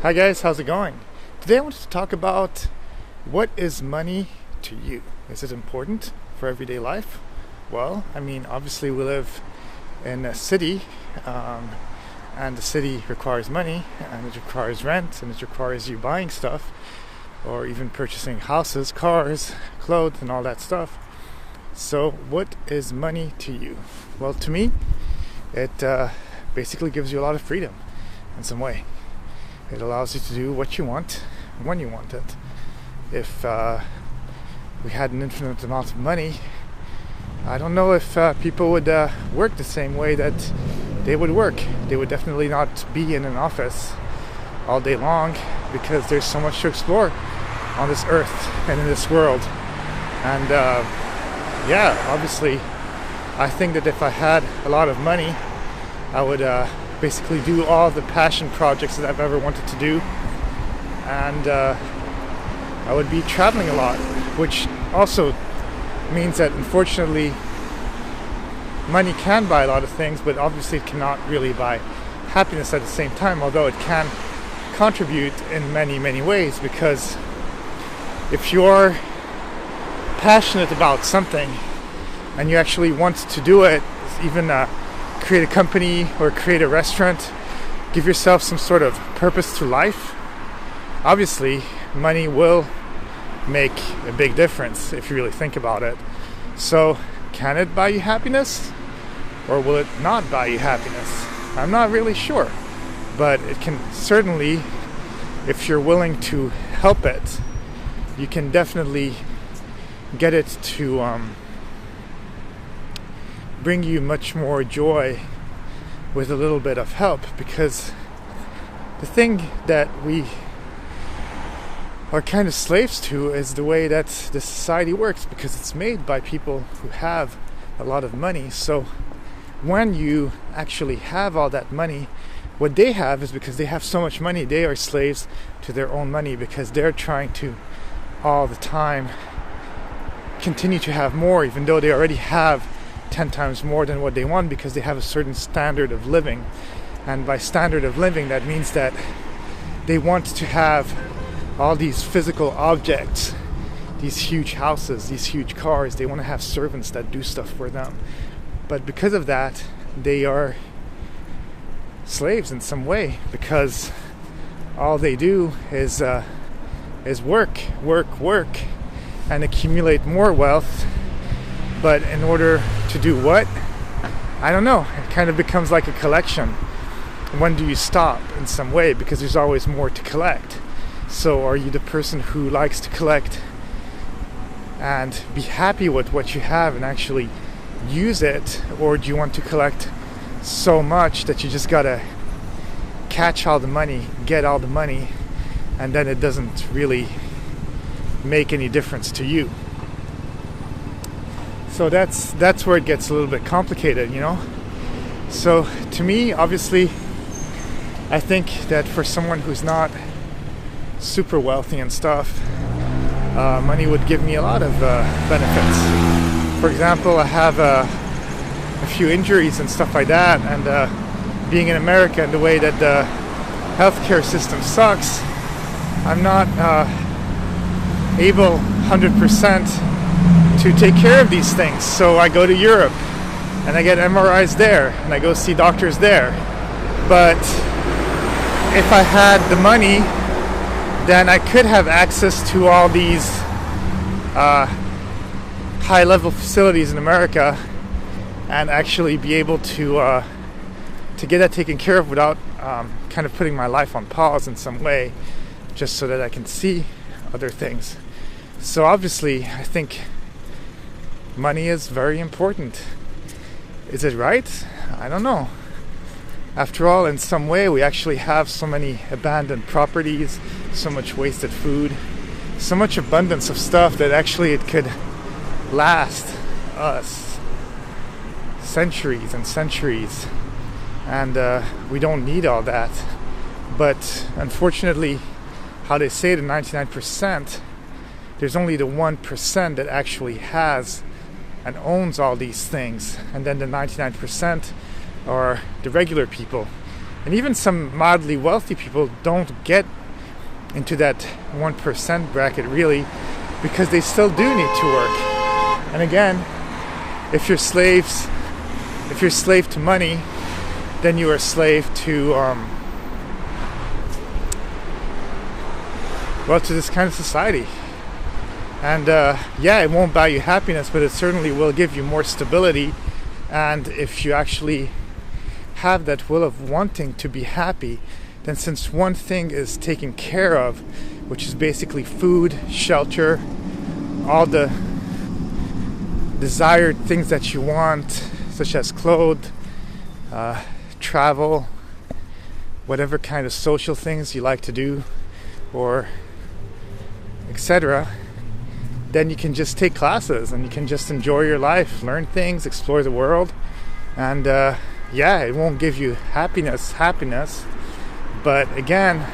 Hi guys, how's it going? Today I wanted to talk about what is money to you? Is it important for everyday life? Well, obviously we live in a city, and the city requires money, and it requires rent, and it requires you buying stuff, or even purchasing houses, cars, clothes, and all that stuff. So what is money to you? Well, to me, it basically gives you a lot of freedom in some way. It allows you to do what you want, when you want it. If we had an infinite amount of money, I don't know if people would work the same way that they would work. They would definitely not be in an office all day long because there's so much to explore on this earth and in this world. And obviously, I think that if I had a lot of money, I would basically do all the passion projects that I've ever wanted to do, and I would be traveling a lot, which also means that unfortunately money can buy a lot of things, but obviously it cannot really buy happiness at the same time, although it can contribute in many ways, because if you're passionate about something and you actually want to do it, even create a company or create a restaurant, give yourself some sort of purpose to life, obviously money will make a big difference if you really think about it. So can it buy you happiness, or will it not buy you happiness? I'm not really sure, but it can certainly, if you're willing to help it, you can definitely get it to bring you much more joy with a little bit of help. Because the thing that we are kind of slaves to is the way that the society works, because it's made by people who have a lot of money. So when you actually have all that money, what they have is because they have so much money, they are slaves to their own money, because they're trying to all the time continue to have more, even though they already have 10 times more than what they want, because they have a certain standard of living. And by standard of living, that means that they want to have all these physical objects, these huge houses, these huge cars. They want to have servants that do stuff for them. But because of that, they are slaves in some way, because all they do is work, and accumulate more wealth. But in order to do what? I don't know. It kind of becomes like a collection. When do you stop in some way? Because there's always more to collect. So are you the person who likes to collect and be happy with what you have and actually use it? Or do you want to collect so much that you just gotta catch all the money, get all the money, and then it doesn't really make any difference to you? So that's where it gets a little bit complicated, you know. So to me, obviously, I think that for someone who's not super wealthy and stuff, money would give me a lot of benefits. For example, I have a few injuries and stuff like that, and being in America and the way that the healthcare system sucks, I'm not able 100% to take care of these things. So I go to Europe and I get MRIs there and I go see doctors there. But if I had the money, then I could have access to all these high level facilities in America and actually be able to get that taken care of without kind of putting my life on pause in some way, just so that I can see other things. So obviously I think money is very important. Is it right? I don't know. After all, in some way, we actually have so many abandoned properties, so much wasted food, so much abundance of stuff that actually it could last us centuries and centuries. And we don't need all that. But unfortunately, how they say the 99%, there's only the 1% that actually has and owns all these things, and then the 99% are the regular people. And even some mildly wealthy people don't get into that 1% bracket really, because they still do need to work. And again, if you're slave to money, then you are a slave to to this kind of society. And it won't buy you happiness, but it certainly will give you more stability. And if you actually have that will of wanting to be happy, then since one thing is taken care of, which is basically food, shelter, all the desired things that you want, such as clothes, travel, whatever kind of social things you like to do, or etc., then you can just take classes and you can just enjoy your life, learn things, explore the world. And it won't give you happiness, but again,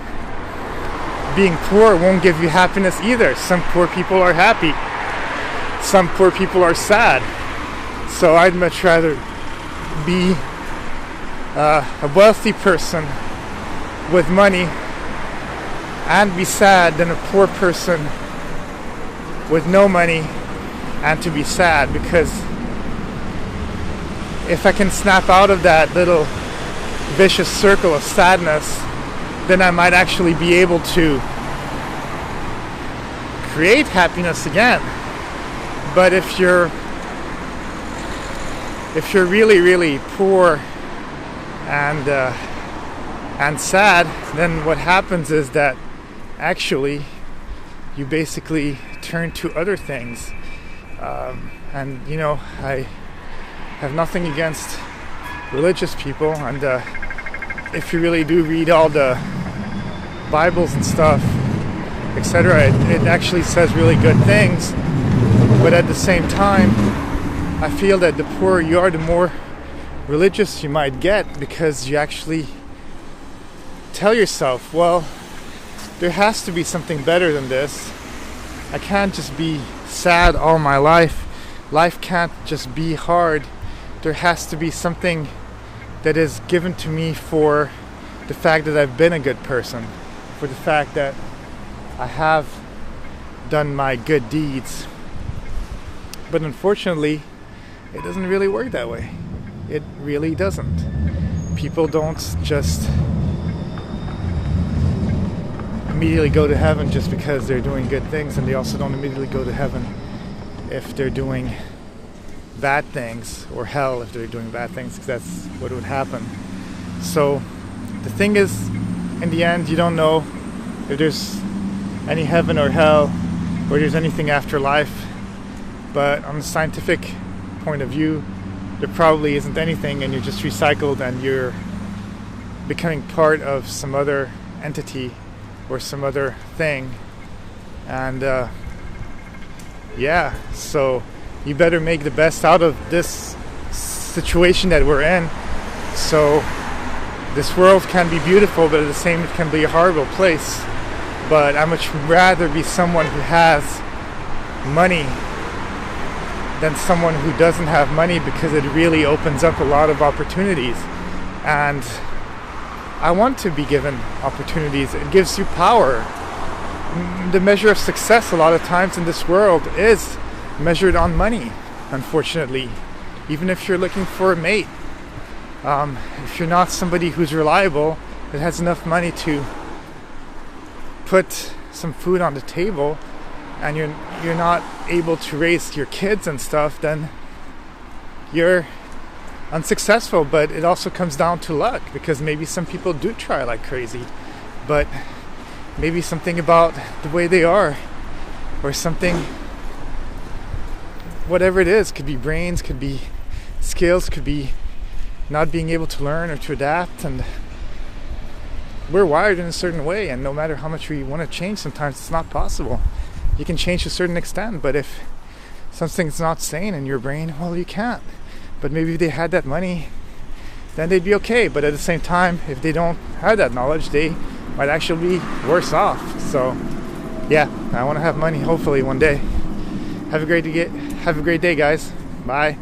being poor won't give you happiness either. Some poor people are happy, some poor people are sad. So I'd much rather be a wealthy person with money and be sad than a poor person with no money and to be sad, because if I can snap out of that little vicious circle of sadness, then I might actually be able to create happiness again. But if you're really, really poor and sad, then what happens is that actually you basically turn to other things. And I have nothing against religious people, and if you really do read all the Bibles and stuff, etc., it actually says really good things. But at the same time, I feel that the poorer you are, the more religious you might get, because you actually tell yourself, well, there has to be something better than this. I can't just be sad all my life. Life can't just be hard. There has to be something that is given to me for the fact that I've been a good person, for the fact that I have done my good deeds. But unfortunately, it doesn't really work that way. It really doesn't. People don't just immediately go to heaven just because they're doing good things, and they also don't immediately go to heaven if they're doing bad things, or hell if they're doing bad things, because that's what would happen. So the thing is, in the end, you don't know if there's any heaven or hell, or there's anything after life. But on a scientific point of view, there probably isn't anything, and you're just recycled and you're becoming part of some other entity or some other thing. And so you better make the best out of this situation that we're in. So this world can be beautiful, but at the same time it can be a horrible place. But I much rather be someone who has money than someone who doesn't have money, because it really opens up a lot of opportunities. And I want to be given opportunities. It gives you power. The measure of success a lot of times in this world is measured on money, unfortunately. Even if you're looking for a mate, if you're not somebody who's reliable, that has enough money to put some food on the table, and you're not able to raise your kids and stuff, then you're unsuccessful. But it also comes down to luck, because maybe some people do try like crazy, but maybe something about the way they are, or something, whatever it is, could be brains, could be skills, could be not being able to learn or to adapt. And we're wired in a certain way, and no matter how much we want to change, sometimes it's not possible. You can change to a certain extent, but if something's not sane in your brain, well, you can't. But maybe if they had that money, then they'd be okay. But at the same time, if they don't have that knowledge, they might actually be worse off. So yeah, I want to have money, hopefully one day. Have a great day, guys. Bye.